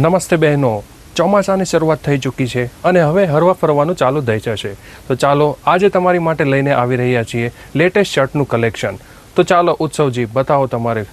નમસ્તે બહેનો, ચોમાસાની શરૂઆત થઈ ચૂકી છે અને હવે હરવા ફરવાનું ચાલુ થઈ જશે. તો ચાલો આજે તમારી માટે લઈને આવી રહ્યા છીએ લેટેસ્ટ શર્ટનું કલેક્શન. તો ચાલો ઉત્સવજી, બતાવો તમારે.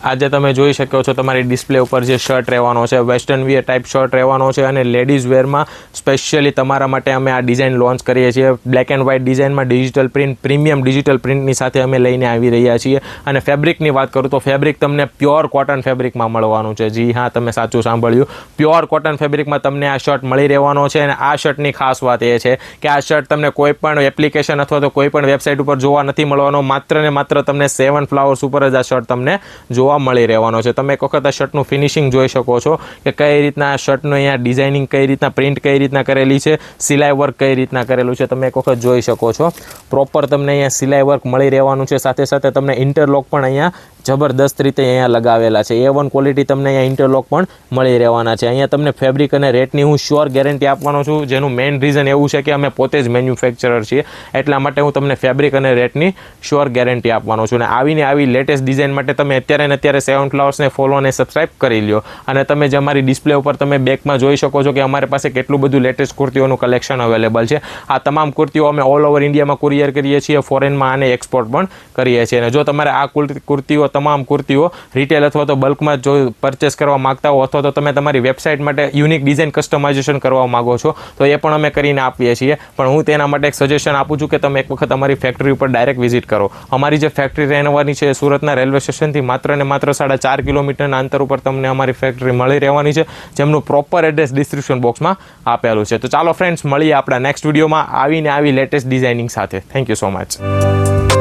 આજે તમે જોઈ શકો છો તમારી ડિસ્પ્લે ઉપર જે શર્ટ રહેવાનો છે, વેસ્ટર્ન વિયર ટાઈપ શર્ટ રહેવાનો છે અને લેડીઝ વેરમાં સ્પેશિયલી તમારા માટે અમે આ ડિઝાઇન લોન્ચ કરીએ છીએ. બ્લેક એન્ડ વ્હાઇટ ડિઝાઇનમાં ડિજિટલ પ્રિન્ટ, પ્રીમિયમ ડિજિટલ પ્રિન્ટની સાથે અમે લઈને આવી રહ્યા છીએ. અને ફેબ્રિકની વાત કરું તો ફેબ્રિક તમને પ્યોર કોટન ફેબ્રિકમાં મળવાનું છે. જી હા, તમે સાચું સાંભળ્યું, પ્યોર કોટન ફેબ્રિકમાં તમને આ શર્ટ મળી રહેવાનો છે. અને આ શર્ટની ખાસ વાત એ છે કે આ શર્ટ તમને કોઈ પણ એપ્લિકેશન અથવા તો કોઈ પણ વેબસાઇટ ઉપર જોવા નથી મળવાનો. માત્ર ને માત્ર તમને 7 ફ્લાવર્સ ઉપર જ આ શર્ટ તમને જોવા મળી રહેવાનો છે. તમે એક વખત આ શર્ટનું ફિનિશિંગ જોઈ શકો છો કે કઈ રીતના આ શર્ટનું અહીંયા ડિઝાઇનિંગ કઈ રીતના, પ્રિન્ટ કઈ રીતના કરેલી છે, સિલાઈ વર્ક કઈ રીતના કરેલું છે, તમે એક વખત જોઈ શકો છો. પ્રોપર તમને અહીંયા સિલાઈ વર્ક મળી રહેવાનું છે. સાથે સાથે તમને ઇન્ટરલોક પણ અહીંયા જબરદસ્ત રીતે અહીંયા લગાવેલા છે. A1 ક્વોલિટી તમને અહીંયા ઇન્ટરલોક પણ મળી રહેવાના છે. અહીંયા તમને ફેબ્રિક અને રેટની હું શ્યોર ગેરંટી આપવાનો છું, જેનું મેઇન રીઝન એવું છે કે અમે પોતે જ મેન્યુફેક્ચરર છીએ, એટલા માટે હું તમને ફેબ્રિક અને રેટની શ્યોર ગેરંટી આપવાનો છું. અને આવીને આવી લેટેસ્ટ ડિઝાઇન માટે તમે અત્યારે ને અત્યારે 7 ફ્લાવર્સને ફોલો અને સબસ્ક્રાઇબ કરી લ્યો. અને તમે જે અમારી ડિસ્પ્લે ઉપર તમે બેકમાં જોઈ શકો છો કે અમારી પાસે કેટલું બધું લેટેસ્ટ કુર્તીઓનું કલેક્શન અવેલેબલ છે. આ તમામ કુર્તીઓ અમે ઓલ ઓવર ઇન્ડિયામાં કુરિયર કરીએ છીએ, ફોરેનમાં આને એક્સપોર્ટ પણ કરીએ છીએ. અને જો તમારે આ કુર્તીઓ, તમામ કુર્તીઓ રિટેલ અથવા તો બલ્કમાં જો પરચેસ કરવા માંગતા હો અથવા તો તમે તમારી વેબસાઇટ માટે યુનિક ડિઝાઇન કસ્ટમાઇઝેશન કરવા માંગો છો તો એ પણ અમે કરીને આપીએ છીએ. પણ હું તેના માટે એક સજેશન આપું છું કે તમે એક વખત અમારી ફેક્ટરી ઉપર ડાયરેક્ટ વિઝિટ કરો. અમારી જે ફેક્ટરી રહેવાની છે સુરતના રેલવે સ્ટેશનથી માત્ર ને માત્ર 4.5 કિલોમીટરના અંતર ઉપર તમને અમારી ફેક્ટરી મળી રહેવાની છે, જેમનું પ્રોપર એડ્રેસ ડિસ્ક્રિપ્શન બોક્સમાં આપેલું છે. તો ચાલો ફ્રેન્ડ્સ, મળીએ આપણા નેક્સ્ટ વિડીયોમાં આવીને આવી લેટેસ્ટ ડિઝાઇનિંગ સાથે. Thank you so much.